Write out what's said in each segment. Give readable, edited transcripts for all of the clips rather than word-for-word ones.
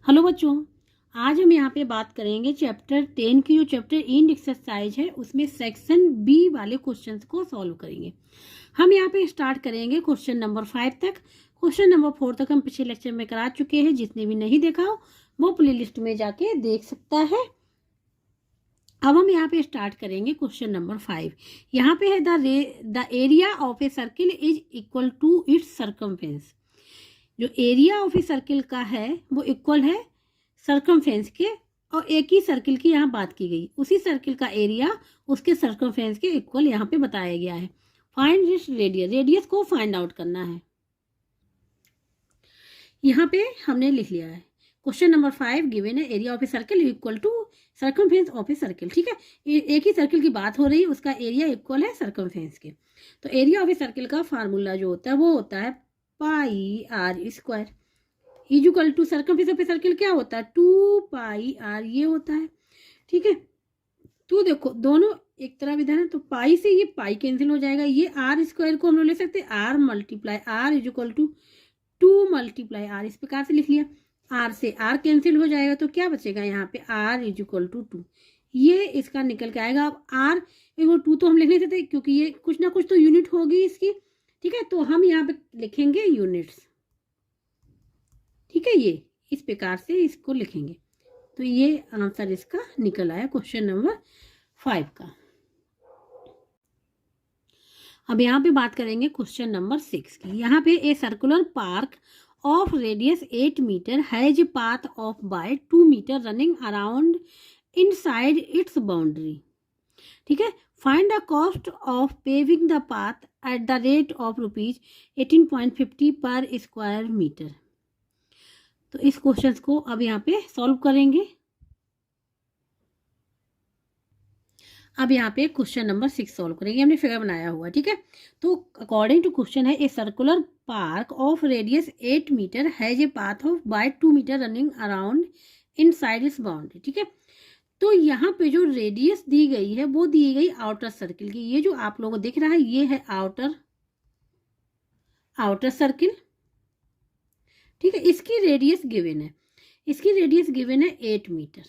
Hello बच्चों, आज हम यहाँ पे बात करेंगे चैप्टर 10 की जो चैप्टर इंड एक्सरसाइज है उसमें सेक्शन बी वाले क्वेश्चंस को सॉल्व करेंगे। हम यहाँ पे स्टार्ट करेंगे क्वेश्चन नंबर 5 तक। क्वेश्चन नंबर 4 तक हम पिछले लेक्चर में करा चुके हैं। जिसने भी नहीं देखा हो वो प्ले लिस्ट में जाके देख सकता है। अब हम यहाँ पे स्टार्ट करेंगे क्वेश्चन नंबर 5। यहाँ पे है the area of a circle is equal to its circumference. जो एरिया ऑफ ए सर्किल का है वो इक्वल है सर्कमफेरेंस के, और एक ही सर्किल की यहाँ बात की गई, उसी सर्किल का एरिया उसके सर्कमफेरेंस के इक्वल यहाँ पे बताया गया है। फाइंड इट्स रेडियस, रेडियस को फाइंड आउट करना है। यहाँ पे हमने लिख लिया है क्वेश्चन नंबर 5 गिवन है area of a circle equal to circumference of a circle. ठीक है, एक ही सर्किल की बात हो रही है, उसका एरिया इक्वल है सर्कमफेरेंस के। तो एरिया ऑफ ए सर्किल का फार्मूला जो होता है वो होता है pi r square equal to circumference of a circle क्या होता है 2 पाई आर, ये होता है। ठीक है, तो देखो दोनों एक तरफ इधर है तो पाई से ये पाई कैंसिल हो जाएगा। ये आर स्क्वायर को हम लोग ले सकते हैं R multiply R equal to 2 multiply R, इस प्रकार से लिख लिया। आर से आर कैंसिल हो जाएगा तो क्या बचेगा यहाँ पे आर इक्वल टू 2, ये इसका निकल के आएगा। अब आर इक्वल 2 तो हम लिख नहीं सकते क्योंकि ये कुछ ना कुछ तो यूनिट होगी इसकी। ठीक है, तो हम यहाँ पे लिखेंगे यूनिट्स। ठीक है, ये इस प्रकार से इसको लिखेंगे। तो ये आंसर इसका निकल आया क्वेश्चन नंबर 5 का। अब यहाँ पे बात करेंगे क्वेश्चन नंबर 6 की। यहाँ पे a circular park of radius 8 metre has path of by 2 metre running around inside its boundary. ठीक है, find the cost of paving the path at the rate of rupees 18.50 per square metre. तो इस question को अब यहाँ पे solve करेंगे। अब यहाँ पे क्वेश्चन नंबर 6 सॉल्व करेंगे, हमने फिगर बनाया हुआ। ठीक है, तो अकॉर्डिंग टू क्वेश्चन है a circular park of radius 8 metre has a path of by 2 metre running around inside its boundary. ठीक है, तो यहाँ पे जो रेडियस दी गई है वो दी गई आउटर सर्किल की। ये जो आप लोगों को दिख रहा है ये है आउटर सर्किल। ठीक है, इसकी रेडियस गिवन है, इसकी रेडियस गिवन है 8 मीटर।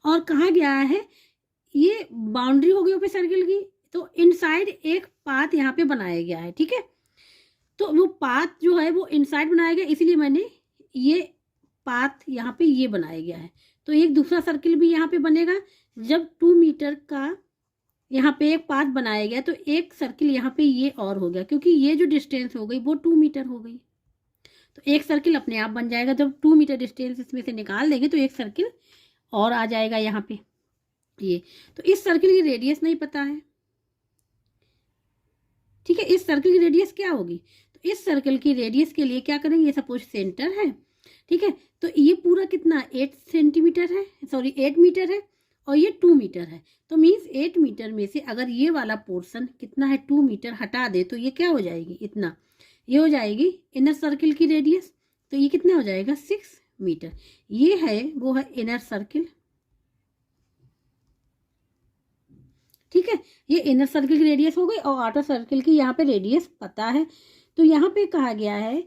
और कहा गया है ये बाउंड्री हो गई ऊपर सर्किल की, तो इनसाइड एक पाथ यहाँ पे बनाया गया है। ठीक है, तो वो पाथ जो है वो इनसाइड बनाया गया, इसीलिए मैंने ये पाथ यहाँ पे ये बनाया गया है। तो एक दूसरा सर्किल भी यहाँ पे बनेगा। जब 2 मीटर का यहाँ पे एक पाथ बनाया गया तो एक सर्किल यहाँ पे ये और हो गया, क्योंकि ये जो डिस्टेंस हो गई वो 2 मीटर हो गई। तो एक सर्किल अपने आप बन जाएगा। जब 2 मीटर डिस्टेंस इसमें से निकाल देंगे तो एक सर्किल और आ जाएगा यहाँ पे ये। तो इस सर्किल की रेडियस नहीं पता है। ठीक है, इस सर्किल की रेडियस क्या होगी, तो इस सर्किल की रेडियस के लिए क्या करेंगे, ये सपोज सेंटर है। ठीक है, तो ये पूरा कितना 8 सेंटीमीटर है, सॉरी 8 मीटर है, और ये 2 मीटर है। तो मीन्स 8 मीटर में से अगर ये वाला पोर्शन कितना है 2 मीटर हटा दे तो ये क्या हो जाएगी, इतना, ये हो जाएगी इनर सर्किल की रेडियस। तो ये कितना हो जाएगा 6 मीटर। ये है वो है इनर सर्किल। ठीक है, ये इनर सर्किल की रेडियस हो गई और आउटर सर्किल की यहाँ पे रेडियस पता है। तो यहाँ पे कहा गया है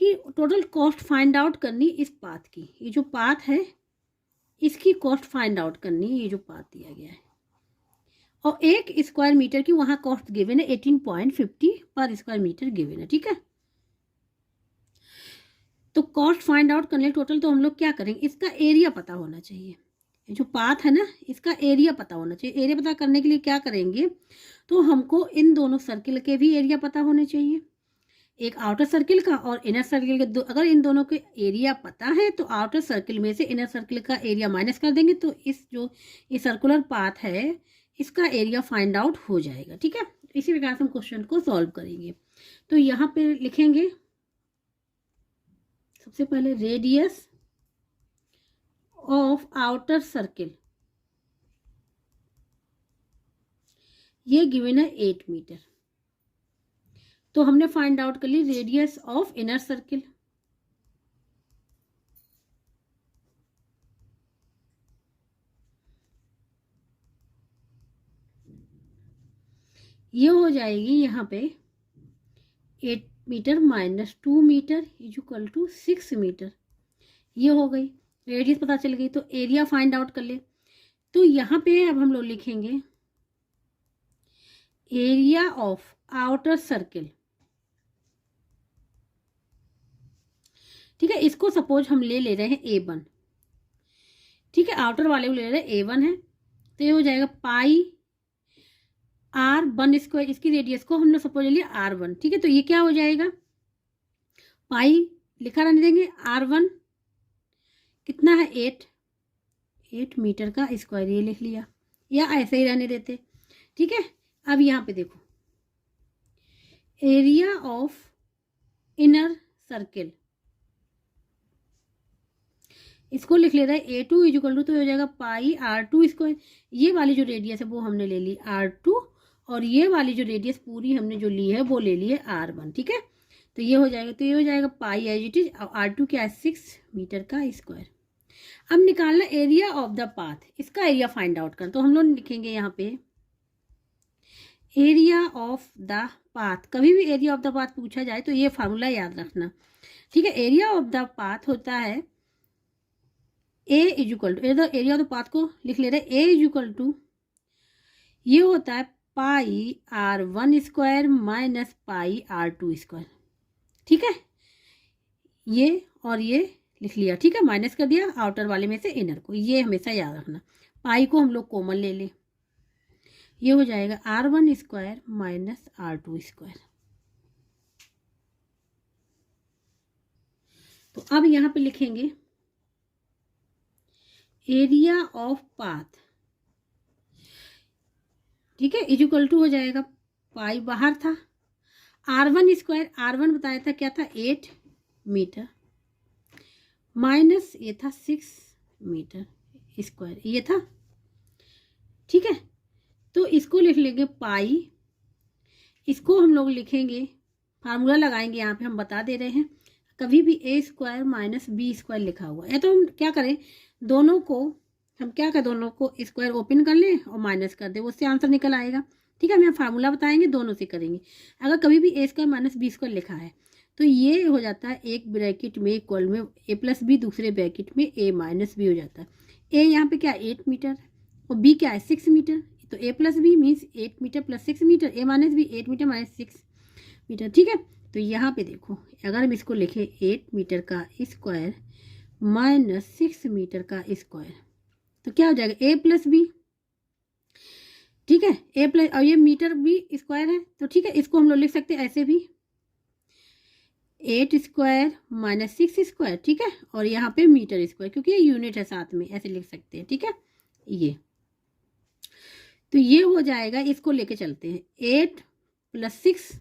कि टोटल कॉस्ट फाइंड आउट करनी इस पाथ की, ये जो पाथ है इसकी कॉस्ट फाइंड आउट करनी, ये जो पाथ दिया गया है। और 1 स्क्वायर मीटर की वहाँ कॉस्ट गिवन है 18.50 पर स्क्वायर मीटर गिवन है। ठीक है, तो कॉस्ट फाइंड आउट करने टोटल तो हम लोग क्या करेंगे, इसका एरिया पता होना चाहिए। जो पाथ है ना इसका एरिया पता होना चाहिए। एरिया पता करने के लिए क्या करेंगे, तो हमको इन दोनों सर्किल के भी एरिया पता होने चाहिए, एक आउटर सर्किल का और इनर सर्किल के। अगर इन दोनों के एरिया पता है तो आउटर सर्किल में से इनर सर्किल का एरिया माइनस कर देंगे तो इस जो ये सर्कुलर पाथ है इसका एरिया फाइंड आउट हो जाएगा। ठीक है, इसी प्रकार से हम क्वेश्चन को सॉल्व करेंगे। तो यहाँ पे लिखेंगे सबसे पहले रेडियस ऑफ आउटर सर्किल, ये गिवन है 8 मीटर। तो हमने फाइंड आउट कर ली रेडियस ऑफ इनर सर्किल। ये हो जाएगी यहाँ पे 8 metre minus 2 metre equal to 6 metre. ये हो गई, रेडियस पता चल गई। तो एरिया फाइंड आउट कर ले। तो यहाँ पे अब हम लोग लिखेंगे एरिया ऑफ आउटर सर्किल, ठीक है। इसको सपोज हम ले रहे हैं A1, ठीक है, आउटर वाले को ले रहे हैं A1 है, तो ये हो जाएगा पाई R1²। इसकी रेडियस को हमने सपोज लिया R1, ठीक है। तो ये क्या हो जाएगा, पाई लिखा रहने देंगे, R1 कितना है 8 मीटर का स्क्वायर, ये लिख लिया, या ऐसे ही रहने देते, ठीक है। अब यहाँ पे देखो एरिया ऑफ इनर सर्किल, इसको लिख ले रहा है A2 = तो हो जाएगा पाई R2²। ये वाली जो रेडियस है वो हमने ले ली R2, और ये वाली जो रेडियस पूरी हमने जो ली है वो ले ली है R1, ठीक है। तो ये हो जाएगा, तो ये हो जाएगा पाई एज इट इज, R2 क्या है 6 मीटर का स्क्वायर। अब निकालना एरिया ऑफ द पाथ, इसका एरिया फाइंड आउट करना। तो हम लोग लिखेंगे यहाँ पे एरिया ऑफ द पाथ। कभी भी एरिया ऑफ द पाथ पूछा जाए तो ये फार्मूला याद रखना, ठीक है। एरिया ऑफ द पाथ होता है A = area of the path को लिख ले रहे A ये होता है पाई R1² माइनस पाई R2², ठीक है। ये और ये लिख लिया, ठीक है, माइनस कर दिया आउटर वाले में से इनर को। ये हमेशा याद रखना, पाई को हम लोग कॉमन ले लें, ये हो जाएगा R1² माइनस R2²। तो अब यहाँ पे लिखेंगे एरिया ऑफ पाथ, ठीक है, = हो जाएगा पाई बाहर था, R1², R1 बताया था क्या था 8 मीटर, माइनस ये था 6 मीटर स्क्वायर, ये था, ठीक है। तो इसको लिख लेंगे पाई, इसको हम लोग लिखेंगे, फार्मूला लगाएंगे यहाँ पे, हम बता दे रहे हैं कभी भी A² माइनस B² लिखा हुआ है तो हम क्या करें, दोनों को हम क्या करें, दोनों को स्क्वायर ओपन कर लें और माइनस कर दें, उससे आंसर निकल आएगा, ठीक है। हम यहाँ फार्मूला बताएंगे, दोनों से करेंगे। अगर कभी भी A² माइनस B² लिखा है तो ये हो जाता है एक ब्रैकेट में इक्वल में A + B, दूसरे ब्रैकेट में A - B हो जाता है। A यहाँ पे क्या 8 मीटर और B क्या है 6 मीटर, तो A + B means 8 metre + 6 metre, A - B 8 metre - 6 metre, ठीक है। तो यहाँ पे देखो अगर हम इसको लिखें 8 मीटर का स्क्वायर माइनस 6 मीटर का स्क्वायर, तो क्या हो जाएगा A + B, ठीक है, A+ और ये मीटर भी स्क्वायर है, तो ठीक है, इसको हम लोग लिख सकते हैं ऐसे भी 8² माइनस 6², ठीक है, और यहाँ पे मीटर स्क्वायर क्योंकि ये यूनिट है साथ में, ऐसे लिख सकते हैं, ठीक है। ये तो ये हो जाएगा, इसको लेके चलते हैं 8 + 6,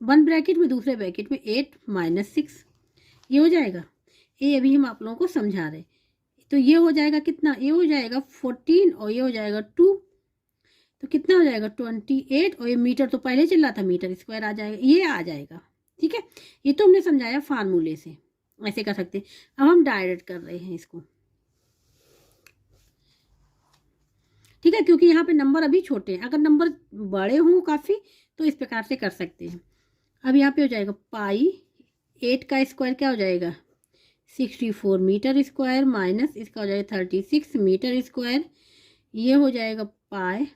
वन ब्रैकेट में, दूसरे ब्रैकेट में 8 - 6, ये हो जाएगा। ये अभी हम आप लोगों को समझा रहे, तो ये हो जाएगा कितना, ये हो जाएगा 14 और ये हो जाएगा 2, तो कितना हो जाएगा 28, और ये मीटर तो पहले चल रहा था, मीटर स्क्वायर आ जाएगा, ये आ जाएगा, ठीक है। ये तो हमने समझाया फार्मूले से, ऐसे कर सकते हैं। अब हम डायरेक्ट कर रहे हैं इसको, ठीक है, क्योंकि यहाँ पे नंबर अभी छोटे हैं, अगर नंबर बड़े हों काफ़ी तो इस प्रकार से कर सकते हैं। अब यहाँ पे हो जाएगा पाई 8 का स्क्वायर क्या हो जाएगा 64 मीटर स्क्वायर माइनस इसका हो जाएगा 36 मीटर स्क्वायर, ये हो जाएगा पाई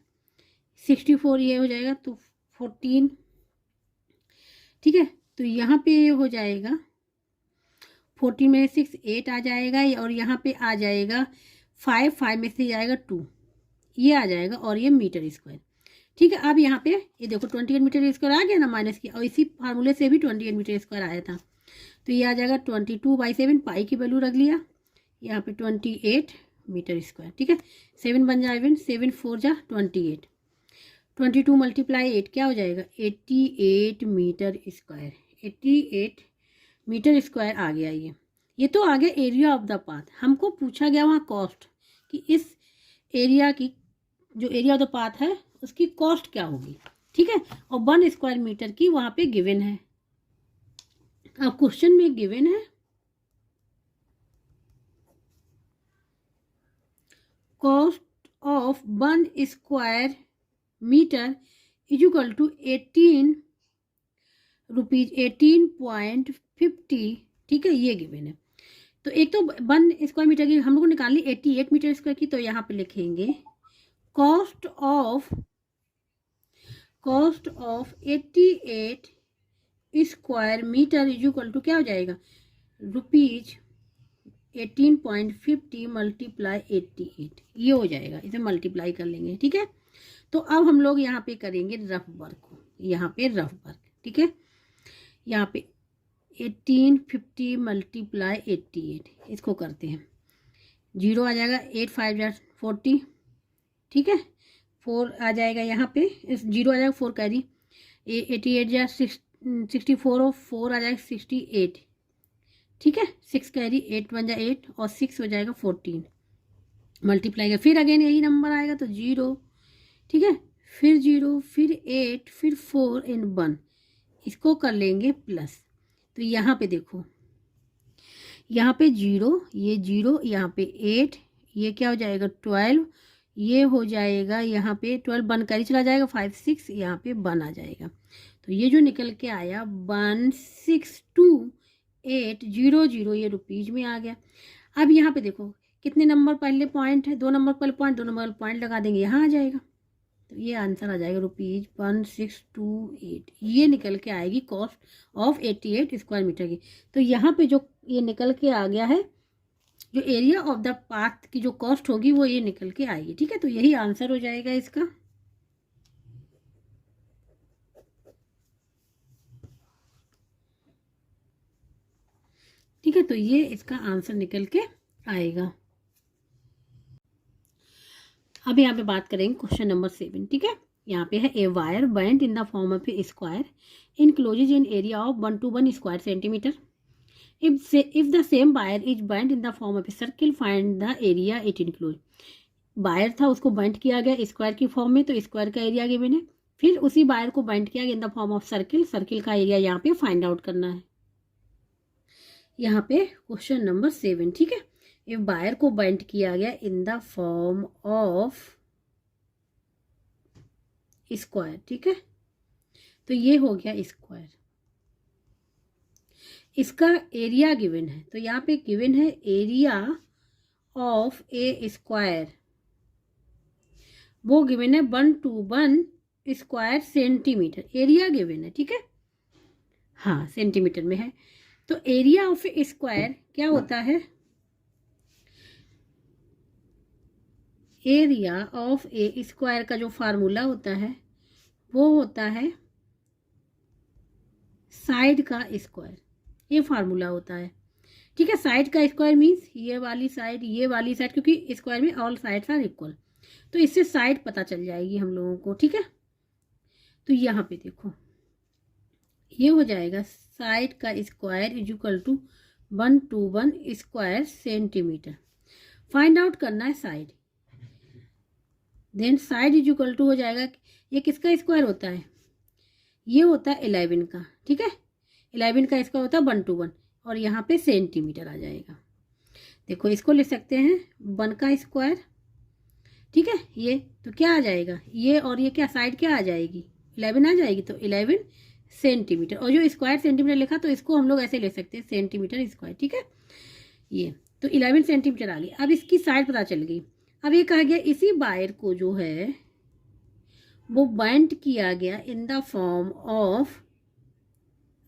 64, ये हो जाएगा तो 14, ठीक है। तो यहाँ पे हो जाएगा 14 में 6 8 आ जाएगा, और यहाँ पे आ जाएगा 5 में से जाएगा 2, ये आ जाएगा, और ये मीटर स्क्वायर, ठीक है। अब यहाँ पे ये देखो 28 मीटर स्क्वायर आ गया ना माइनस किया, और इसी फार्मूले से भी 28 मीटर स्क्वायर आया था, तो ये आ जाएगा 22/7, पाई की वैल्यू रख लिया यहाँ पे 28 मीटर स्क्वायर, ठीक है। 7 बन जाएगा, 7 4 जा 28, 22 × 8 क्या हो जाएगा 88 मीटर स्क्वायर, 88 मीटर स्क्वायर आ गया। ये तो आ गया एरिया ऑफ द पाथ। हमको पूछा गया वहाँ कॉस्ट कि इस एरिया की जो एरिया ऑफ द पाथ है उसकी कॉस्ट क्या होगी, ठीक है, और 1 स्क्वायर मीटर की वहाँ पे गिवन है। अब क्वेश्चन में गिवन है cost of 1 square metre = 18 rupees 18.50, ठीक है, ये गिवन है। तो एक तो 1 स्क्वायर मीटर की हम लोग को निकालनी 88 मीटर स्क्वायर की, तो यहाँ पे लिखेंगे cost of 88 square metre is equal to क्या हो जाएगा, रुपीज 18.50 मल्टीप्लाई 88, ये हो जाएगा, इसे मल्टीप्लाई कर लेंगे। ठीक है, तो अब हम लोग यहाँ पे करेंगे रफ वर्क, यहाँ पे रफ वर्क। ठीक है, यहाँ पे 1850 मल्टीप्लाई 88, इसको करते हैं, 0 आ जाएगा, 8 5 जा 40। ठीक है, 4 आ जाएगा यहाँ पे, इस 0 आ जाएगा, 4 कैरी, 88 जा 64 और 4 आ जाएगा 68। ठीक है, 6 कैरी, 8 1 जा 8 और 6 हो जाएगा 14, मल्टीप्लाई का फिर अगेन यही नंबर आएगा, तो 0। ठीक है, फिर 0, फिर 8, फिर 4 एंड 1, इसको कर लेंगे प्लस। तो यहाँ पे देखो, यहाँ पे 0, ये 0, यहाँ पे 8, ये क्या हो जाएगा 12, ये हो जाएगा यहाँ पे 12, 1 कैरी चला जाएगा, 5 6, यहाँ पे 1 आ जाएगा। तो ये जो निकल के आया 162800, ये रुपीज में आ गया। अब यहाँ पे देखो कितने नंबर पहले पॉइंट है, 2 नंबर पहले पॉइंट, 2 नंबर पॉइंट लगा देंगे, यहाँ आ जाएगा, तो ये आंसर आ जाएगा रुपीज 1628, ये निकल के आएगी कॉस्ट ऑफ 88 स्क्वायर मीटर की। तो यहाँ पे जो ये निकल के आ गया है, जो एरिया ऑफ द पाथ की जो कॉस्ट होगी वो ये निकल के आएगी। ठीक है, तो यही आंसर हो जाएगा इसका। ठीक है, तो ये इसका आंसर निकल के आएगा। अब यहाँ पे बात करेंगे क्वेश्चन नंबर 7। ठीक है, यहाँ पे है a wire bent in the form of a square encloses in area of 1 to 1 square centimetre. If the same wire is bent in the form of a circle, find the area it includes. Wire था, उसको bent किया गया square की form में, तो square का area given है। फिर उसी वायर को बेंट किया गया इन the form of circle, circle का एरिया यहाँ पे फाइंड आउट करना है। यहाँ पे क्वेश्चन नंबर 7। ठीक है, इफ वायर को बेंट किया गया इन द फॉर्म ऑफ स्क्वायर, ठीक है, तो ये हो गया स्क्वायर, इसका एरिया गिवन है, तो यहाँ पे गिवन है एरिया ऑफ ए स्क्वायर, वो गिवन है 1 to 1 square centimetre, area given है। ठीक है, हाँ सेंटीमीटर में है, तो एरिया ऑफ ए स्क्वायर क्या होता है, एरिया ऑफ ए स्क्वायर का जो फार्मूला होता है वो होता है साइड का स्क्वायर, ये फार्मूला होता है। ठीक है, साइड का स्क्वायर मीन्स ये वाली साइड, ये वाली साइड, क्योंकि स्क्वायर में ऑल साइड्स आर इक्वल, तो इससे साइड पता चल जाएगी हम लोगों को। ठीक है, तो यहाँ पे देखो ये हो जाएगा साइड का square is equal to 1 to 1 square centimetre. Find out करना है side, then side is equal to हो जाएगा, ये किसका स्क्वायर होता है, ये होता है 11 का। ठीक है, 11 का स्क्वायर होता है 1 to 1, और यहाँ पे सेंटीमीटर आ जाएगा। देखो इसको लिख सकते हैं 1 का स्क्वायर। ठीक है, ये तो क्या आ जाएगा, ये और ये क्या साइड क्या आ जाएगी, 11 आ जाएगी, तो 11 सेंटीमीटर, और जो स्क्वायर सेंटीमीटर लिखा तो इसको हम लोग ऐसे ले सकते हैं सेंटीमीटर स्क्वायर। ठीक है, ये तो 11 सेंटीमीटर आ गई। अब इसकी साइड पता चल गई। अब ये कहा गया इसी वायर को जो है वो बेंट किया गया इन the form of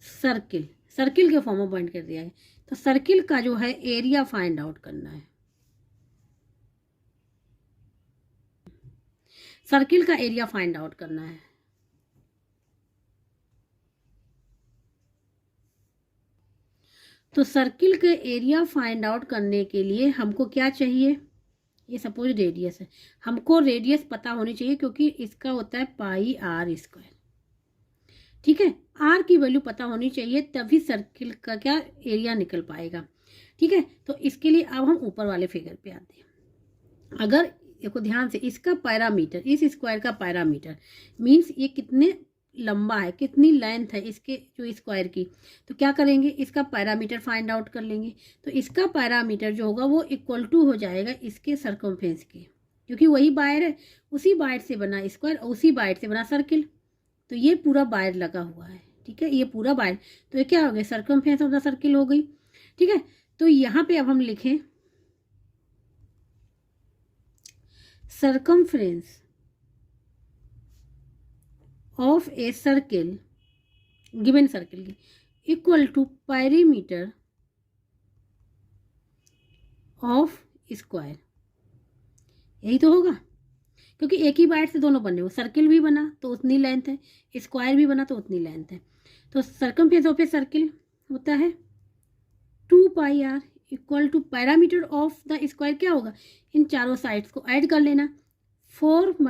circle, circle के फॉर्म में बेंट कर दिया है, तो सर्किल का जो है एरिया फाइंड आउट करना है, सर्किल का एरिया फाइंड आउट करना है। तो सर्किल के एरिया फाइंड आउट करने के लिए हमको क्या चाहिए, ये सपोज रेडियस है, हमको रेडियस पता होनी चाहिए क्योंकि इसका होता है पाई आर स्क्वायर। ठीक है, आर की वैल्यू पता होनी चाहिए, तभी सर्किल का क्या एरिया निकल पाएगा। ठीक है, तो इसके लिए अब हम ऊपर वाले फिगर पे आते हैं। अगर देखो ध्यान से, इसका पैरामीटर, इस स्क्वायर का पैरामीटर मीन्स ये कितने लंबा है, कितनी लेंथ है इसके जो स्क्वायर की, तो क्या करेंगे इसका पैरामीटर फाइंड आउट कर लेंगे। तो इसका पैरामीटर जो होगा वो इक्वल टू हो जाएगा इसके सर्कमफेरेंस के, क्योंकि वही वायर है, उसी वायर से बना स्क्वायर और उसी वायर से बना सर्किल, तो ये पूरा वायर लगा हुआ है। ठीक है, ये पूरा वायर, तो ये क्या हो गया सर्कमफेरेंस ऑफ द सर्किल हो गई। ठीक है, तो यहाँ पे अब हम लिखें circumference of a circle, given circle की, equal to perimeter of square. यही तो होगा, क्योंकि एक ही बाइट से दोनों बने, वो सर्किल भी बना तो उतनी लेंथ है, स्क्वायर भी बना तो उतनी लेंथ है। तो सर्कमफ्रेंस ऑफ ए सर्किल होता है 2πr equal to perimeter of the square. क्या होगा, इन चारों साइड्स को ऐड कर लेना, 4 ×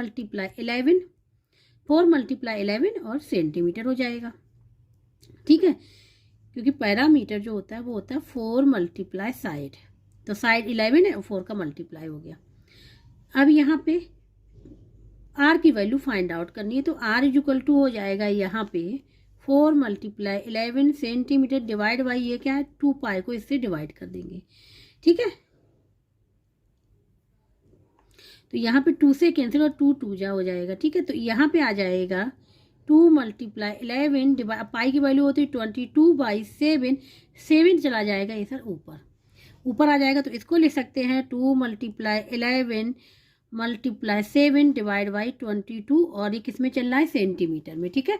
11 और सेंटीमीटर हो जाएगा। ठीक है, क्योंकि पैरामीटर जो होता है वो होता है 4 × साइड, तो साइड 11 है और 4 का मल्टीप्लाई हो गया। अब यहाँ पे r की वैल्यू फाइंड आउट करनी है, तो r इक्वल टू हो जाएगा यहाँ पे 4 × 11 सेंटीमीटर डिवाइड बाई ये क्या है 2π को इससे डिवाइड कर देंगे। ठीक है, तो यहाँ पे 2 से कैंसिल और 2 2 जा हो जाएगा। ठीक है, तो यहाँ पे आ जाएगा 2 × 11 डिवाइड, पाई की वैल्यू होती है 22/7, 7 चला जाएगा ये सर ऊपर आ जाएगा, तो इसको लिख सकते हैं 2 × 11 × 7 डिवाइड बाई 22, और ये किस में चल रहा है, सेंटीमीटर में। ठीक है,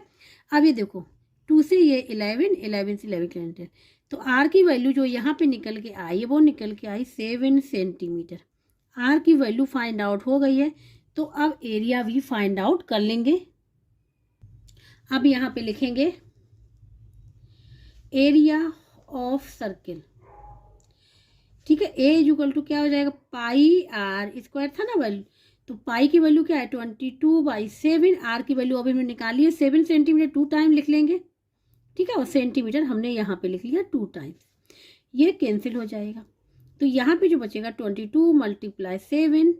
अब ये देखो 2 से ये 11 से 11 कैंसिल, तो r की वैल्यू जो यहाँ पे निकल के आई वो निकल के आई 7 सेंटीमीटर। r की वैल्यू फाइंड आउट हो गई है, तो अब एरिया भी फाइंड आउट कर लेंगे। अब यहाँ पे लिखेंगे एरिया ऑफ सर्किल। ठीक है, ए इक्वल टू क्या हो जाएगा, πr² था ना वैल्यू, तो पाई की वैल्यू क्या है 22/7, आर की वैल्यू अभी हमने निकाली है 7 सेंटीमीटर, 2 टाइम लिख लेंगे। ठीक है, और सेंटीमीटर हमने यहाँ पे लिख लिया 2 टाइम्स, ये कैंसिल हो जाएगा। तो यहाँ पे जो बचेगा 22 × 7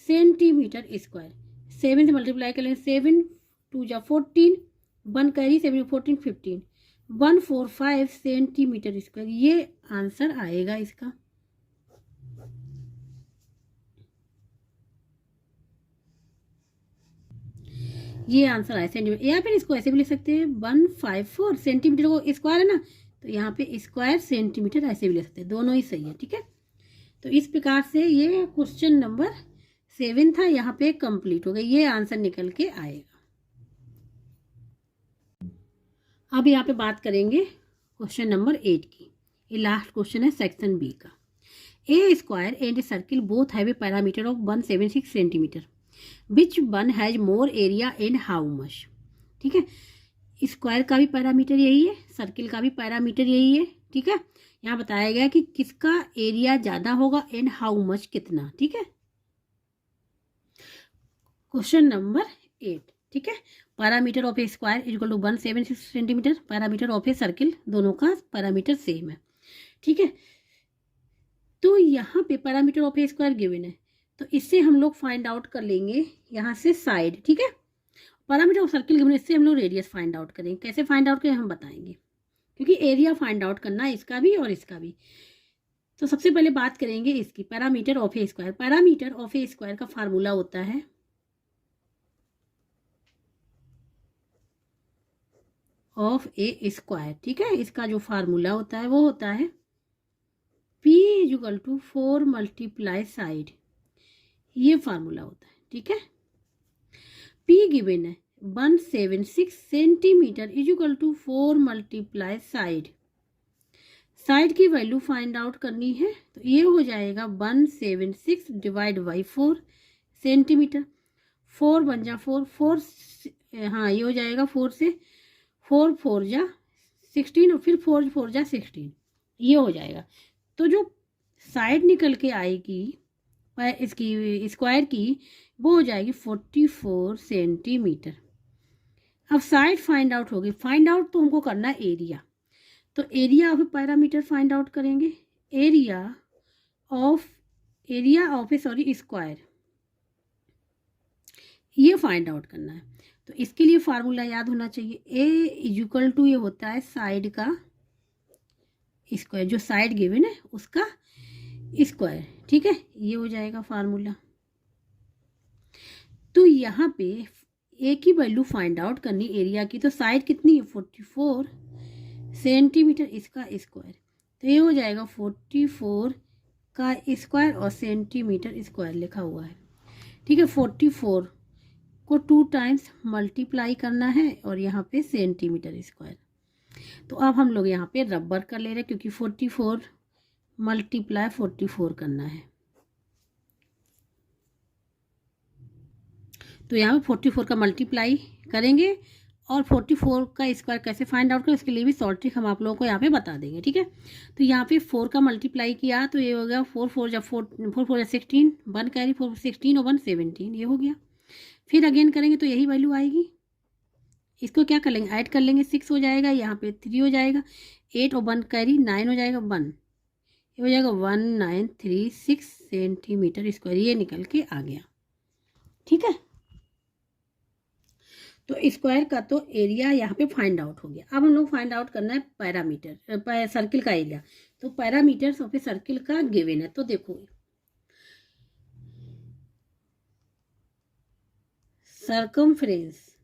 सेंटीमीटर स्क्वायर, 7 से मल्टीप्लाई कर लेंगे, 7 2 जा 14, 1 कैरी 7 14 15, 145 सेंटीमीटर स्क्वायर, ये आंसर आएगा इसका। ये आंसर आया सेंटीमीटर, या फिर इसको ऐसे भी लिख सकते हैं 154 सेंटीमीटर को स्क्वायर है ना, तो यहाँ पे स्क्वायर सेंटीमीटर ऐसे भी लिख सकते हैं, दोनों ही सही है। ठीक है, तो इस प्रकार से ये क्वेश्चन नंबर 7 था, यहाँ पे कंप्लीट हो गया, ये आंसर निकल के आएगा। अब यहाँ पे बात करेंगे क्वेश्चन नंबर 8 की, ये लास्ट क्वेश्चन है सेक्शन बी का। A square and a circle both have a parameter of 176 centimetre, which one has more area and how much. ठीक है, स्क्वायर का भी पैरामीटर यही है, सर्किल का भी पैरामीटर यही है। ठीक है, यहाँ बताया गया कि किसका एरिया ज़्यादा होगा एंड हाउ मच कितना। ठीक है, क्वेश्चन नंबर 8। ठीक है, perimeter of a square equal to 176 centimetre, perimeter of a circle, दोनों का पैरामीटर सेम है। ठीक है, तो यहाँ पे parameter of a square given है, तो इससे हम लोग फाइंड आउट कर लेंगे यहाँ से साइड। ठीक है, पैरामीटर ऑफ सर्किल गिवन, इससे हम लोग रेडियस फाइंड आउट करेंगे। कैसे फाइंड आउट करें हम बताएंगे, क्योंकि एरिया फाइंड आउट करना है इसका भी और इसका भी। तो सबसे पहले बात करेंगे इसकी, parameter of a square. Parameter of a square का फार्मूला होता है ऑफ ए स्क्वायर। ठीक है, इसका जो फार्मूला होता है वो होता है P इक्वल टू 4 × साइड, ये फार्मूला होता है। ठीक है, P गिवन है 176 centimetre equal to 4 × side, side की वैल्यू फाइंड आउट करनी है, तो ये हो जाएगा 176 डिवाइड बाई 4 सेंटीमीटर, 4 बन जा 4 4, हाँ ये हो जाएगा 4 से 4 4 जा 16 और फिर 4 4 जा 16, ये हो जाएगा। तो जो साइड निकल के आएगी इसकी स्क्वायर की, वो हो जाएगी 44 सेंटीमीटर। अब साइड फाइंड आउट होगी, फाइंड आउट तो हमको करना है एरिया, तो area of parameter find out करेंगे, एरिया ऑफ स्क्वायर, ये फाइंड आउट करना है। तो इसके लिए फार्मूला याद होना चाहिए, ए इक्वल टू ये होता है साइड का स्क्वायर, जो साइड गिवन है उसका स्क्वायर। ठीक है, ये हो जाएगा फार्मूला। तो यहाँ पे ए की वैल्यू फाइंड आउट करनी एरिया की, तो साइड कितनी है 44 सेंटीमीटर, इसका स्क्वायर, तो ये हो जाएगा 44 का स्क्वायर और सेंटीमीटर स्क्वायर लिखा हुआ है। ठीक है, 44 को 2 टाइम्स मल्टीप्लाई करना है और यहाँ पे सेंटीमीटर स्क्वायर। तो अब हम लोग यहाँ पे रबर कर ले रहे हैं क्योंकि 44 मल्टीप्लाई 44 करना है। तो यहाँ पे 44 का मल्टीप्लाई करेंगे और 44 का स्क्वायर कैसे फाइंड आउट करें उसके लिए भी शॉर्ट ट्रिक हम आप लोगों को यहाँ पे बता देंगे। ठीक है, तो यहाँ पे 4 का मल्टीप्लाई किया तो ये हो गया 4 4 जा 16, 1 कैरी 4 16 और 1 17, ये हो गया। फिर अगेन करेंगे तो यही वैल्यू आएगी। इसको क्या कर लेंगे, ऐड कर लेंगे, 6 हो जाएगा, यहाँ पे 3 हो जाएगा, 8 और 1 कैरी 9 हो जाएगा, 1 ये हो जाएगा 1936 सेंटीमीटर स्क्वायर, ये निकल के आ गया। ठीक है, तो स्क्वायर का तो एरिया यहाँ पे फाइंड आउट हो गया। अब हम लोग फाइंड आउट करना है पैरामीटर सर्किल का एरिया। तो पैरामीटर्स ऑफ ए सर्किल का गिवन है। तो देखो सर्कमफ्रेंस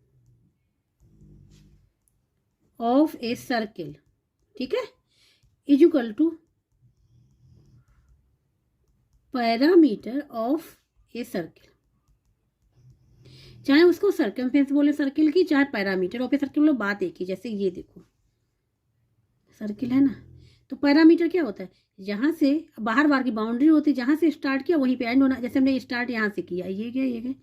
ऑफ ए सर्किल, ठीक है, is equal to perimeter of a circle. चाहे उसको सर्कमफ्रेंस बोले सर्किल की, चाहे पैरामीटर ऑफ ए सर्किल बोले, बात एक ही। जैसे ये देखो सर्किल है ना, तो पैरामीटर क्या होता है, जहाँ से बाहर बाहर की बाउंड्री होती है, जहाँ से स्टार्ट किया वहीं पे एंड होना। जैसे हमने स्टार्ट यहाँ से किया, ये गया ये गया,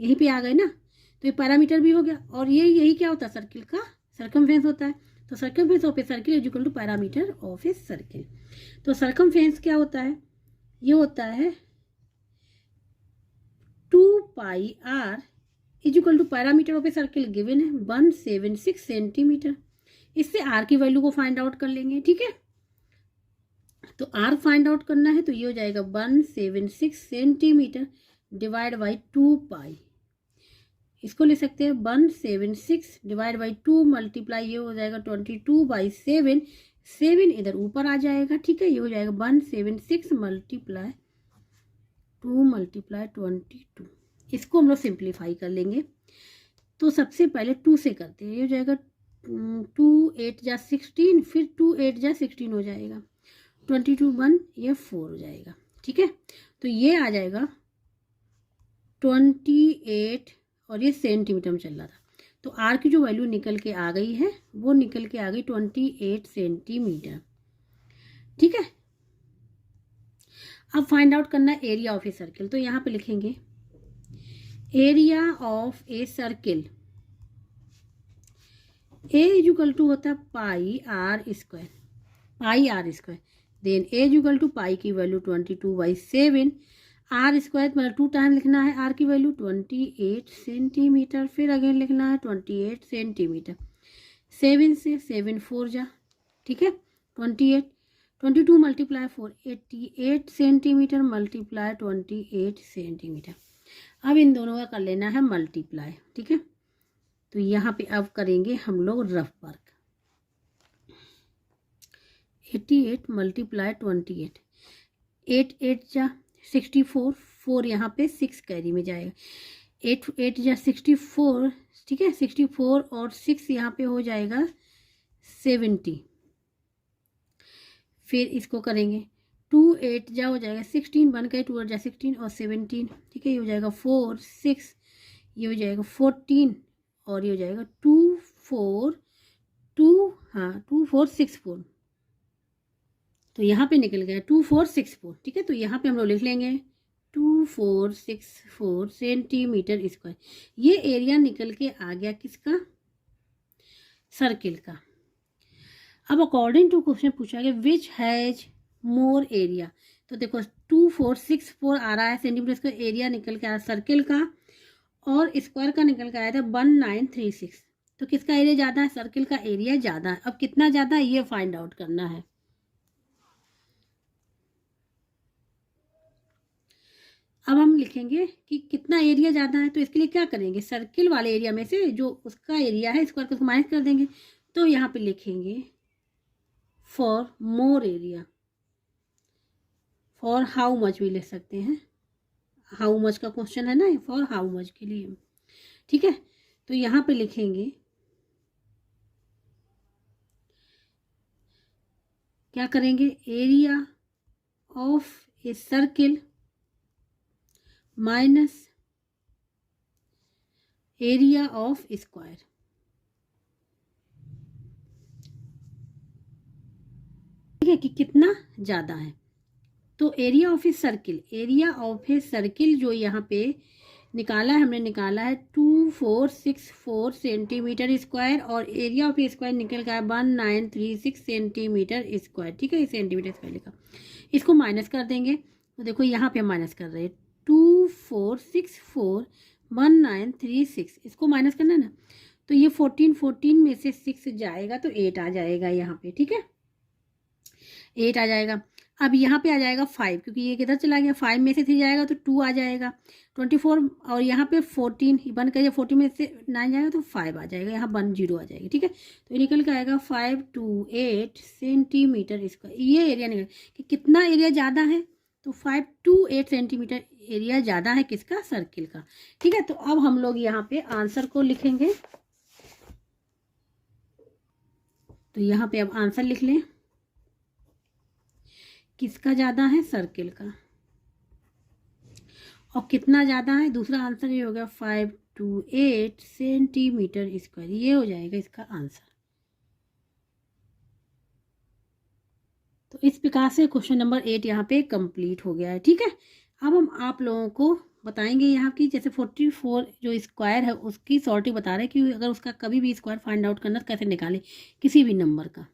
यहीं पे आ गए ना, तो ये पैरामीटर भी हो गया। और यही क्या होता है, सर्किल का सर्कमफ्रेंस होता है। तो circumference of a circle is equal to perimeter of a circle. तो सर्कमफ्रेंस क्या होता है, ये होता है 2πr is equal to perimeter of a circle given है 176 सेंटीमीटर। इससे आर की वैल्यू को फाइंड आउट कर लेंगे। ठीक है, तो आर फाइंड आउट करना है तो ये हो जाएगा 176 सेंटीमीटर डिवाइड बाई 2π। इसको ले सकते हैं 176 डिवाइड बाई 2 मल्टीप्लाई, ये हो जाएगा 22/7, 7 इधर ऊपर आ जाएगा। ठीक है, ये हो जाएगा 176 मल्टीप्लाई 2 मल्टीप्लाई 22। इसको हम लोग सिंप्लीफाई कर लेंगे। तो सबसे पहले 2 से करते हैं, ये हो जाएगा 2 8 जा 16, फिर 2 8 जा 16 हो जाएगा, 22 1 ये 4 हो जाएगा। ठीक है, तो ये आ जाएगा 28 और ये सेंटीमीटर में चल रहा था। तो आर की जो वैल्यू निकल के आ गई है वो निकल के आ गई 28 सेंटीमीटर। ठीक है, अब फाइंड आउट करना है एरिया ऑफ ए सर्किल। तो यहाँ पे लिखेंगे area of a circle, a is equal to होता है pi r square, then a is equal to pi की वैल्यू 22/7, आर स्क्वायर मतलब 2 टाइम लिखना है आर की वैल्यू 28 सेंटीमीटर, फिर अगेन लिखना है 28 सेंटीमीटर, 7 से 7 4 जा, ठीक है, 28, 22 मल्टीप्लाई 4 88 सेंटीमीटर मल्टीप्लाई 28 सेंटीमीटर। अब इन दोनों का कर लेना है मल्टीप्लाई। ठीक है, तो यहाँ पे अब करेंगे हम लोग रफ वर्क। 88 मल्टीप्लाई 28, 8 8 जा 64, 4 यहाँ पे 6 कैरी में जाएगा, 8 8 जा 64, ठीक है, 64 और 6 यहाँ पे हो जाएगा 70। फिर इसको करेंगे 2 8 जा हो जाएगा 16, 1 का 2 जा 16 और 17, ठीक है, ये हो जाएगा 4 6, ये हो जाएगा 14 और ये हो जाएगा 2 4 6 4। तो यहाँ पे निकल गया 2464। ठीक है, तो यहाँ पे हम लोग लिख लेंगे 2464 सेंटीमीटर स्क्वायर। ये एरिया निकल के आ गया किसका, सर्किल का। अब अकॉर्डिंग टू क्वेश्चन पूछा गया विच हैज मोर एरिया। तो देखो 2464 आ रहा है सेंटीमीटर का एरिया निकल के आया सर्किल का, और स्क्वायर का निकल के आया था 1936। तो किसका एरिया ज़्यादा है, सर्किल का एरिया ज़्यादा है। अब कितना ज़्यादा है ये फाइंड आउट करना है। अब हम लिखेंगे कि कितना एरिया ज़्यादा है, तो इसके लिए क्या करेंगे, सर्किल वाले एरिया में से जो उसका एरिया है स्क्वायर को माइनस कर देंगे। तो यहाँ पे लिखेंगे for more area, for how much भी लिख सकते हैं, हाउ मच का क्वेश्चन है ना, फॉर हाउ मच के लिए। ठीक है, तो यहाँ पे लिखेंगे क्या करेंगे, area of a circle minus area of square. ठीक है कि कितना ज़्यादा है। तो area of a circle, area of a circle जो यहाँ पे निकाला है, हमने निकाला है 2464 सेंटीमीटर स्क्वायर, और एरिया ऑफ ए स्क्वायर निकल गया 1936 सेंटीमीटर स्क्वायर। ठीक है, सेंटीमीटर स्क्वायर लिखा, इसको माइनस कर देंगे। तो देखो यहाँ पे माइनस कर रहे हैं 2464 1936, इसको माइनस करना है ना, तो ये 14 में से 6 जाएगा तो 8 आ जाएगा यहाँ पे। ठीक है, 8 आ जाएगा। अब यहाँ पे आ जाएगा 5, क्योंकि ये किधर चला गया, 5 में से 3 जाएगा तो 2 आ जाएगा, 24, और यहाँ पे 14 बन कर 40 में से 9 जाएगा तो 5 आ जाएगा, यहाँ 1 0 आ जाएगी। ठीक है, तो ये निकल के आएगा 528 सेंटीमीटर स्क्वायर। ये एरिया निकल कि कितना एरिया ज़्यादा है, तो 528 सेंटीमीटर एरिया ज़्यादा है किसका, सर्किल का। ठीक है, तो अब हम लोग यहाँ पे आंसर को लिखेंगे। तो यहाँ पे अब आंसर लिख लें, किसका ज़्यादा है, सर्किल का। और कितना ज़्यादा है, दूसरा आंसर ये हो गया 528 सेंटीमीटर स्क्वायर, ये हो जाएगा इसका आंसर। तो इस प्रकार से क्वेश्चन नंबर 8 यहाँ पे कंप्लीट हो गया है। ठीक है, अब हम आप लोगों को बताएंगे यहाँ की, जैसे 44 जो स्क्वायर है उसकी सॉल्टी बता रहे हैं कि अगर उसका कभी भी स्क्वायर फाइंड आउट करना तो कैसे निकालें किसी भी नंबर का।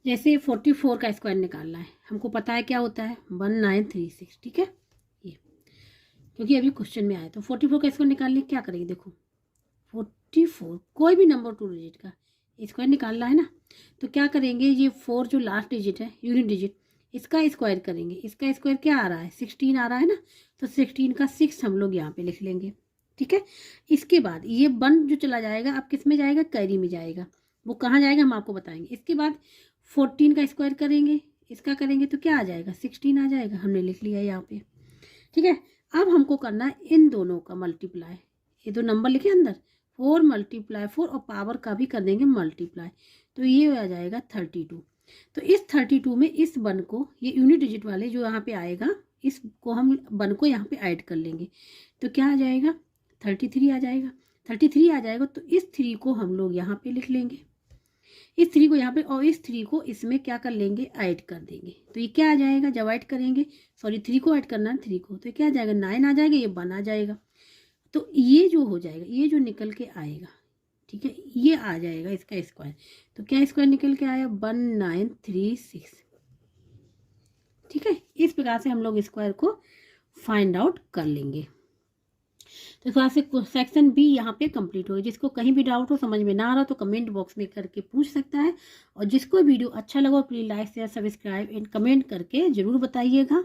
जैसे 44 का स्क्वायर निकालना है, हमको पता है क्या होता है, 1936। ठीक है, ये क्योंकि अभी क्वेश्चन में आया, तो 44 का स्क्वायर निकालने क्या करेंगे, देखो 44 कोई भी नंबर 2 डिजिट का स्क्वायर निकालना है ना, तो क्या करेंगे, ये 4 जो लास्ट डिजिट है, यूनिट डिजिट, इसका स्क्वायर करेंगे। इसका स्क्वायर क्या आ रहा है, 16 आ रहा है ना, तो 16 का 6 हम लोग यहाँ पे लिख लेंगे। ठीक है, इसके बाद ये 1 जो चला जाएगा अब किस में जाएगा, कैरी में जाएगा, वो कहाँ जाएगा हम आपको बताएंगे। इसके बाद 14 का स्क्वायर करेंगे, इसका करेंगे तो क्या आ जाएगा, 16 आ जाएगा, हमने लिख लिया यहाँ पे। ठीक है, अब हमको करना है इन दोनों का मल्टीप्लाई, ये दो नंबर लिखे अंदर, 4 × 4 और पावर का भी कर देंगे मल्टीप्लाई, तो ये आ जाएगा 32। तो इस 32 में इस 1 को, ये यूनिट डिजिट वाले जो यहाँ पे आएगा, इसको हम 1 को यहाँ पे ऐड कर लेंगे, तो क्या आ जाएगा, 33 आ जाएगा। 33 आ जाएगा तो इस 3 को हम लोग यहाँ पे लिख लेंगे, इस 3 को यहाँ पे, और इस 3 को इसमें क्या कर लेंगे, ऐड कर देंगे। तो ये क्या आ जाएगा, जब ऐड करेंगे, सॉरी 3 को ऐड करना है 3 को, तो क्या आ जाएगा, 9 आ जाएगा, ये 1 आ जाएगा। तो ये जो हो जाएगा, ये जो निकल के आएगा, ठीक है, ये आ जाएगा इसका स्क्वायर। तो क्या स्क्वायर निकल के आया, 1936। ठीक है, इस प्रकार से हम लोग स्क्वायर को फाइंड आउट कर लेंगे। तो इस बार से सेक्शन बी यहाँ पे कंप्लीट हो गया। जिसको कहीं भी डाउट हो, समझ में ना आ रहा, तो कमेंट बॉक्स में करके पूछ सकता है। और जिसको वीडियो अच्छा लगा please like share subscribe and comment करके ज़रूर बताइएगा।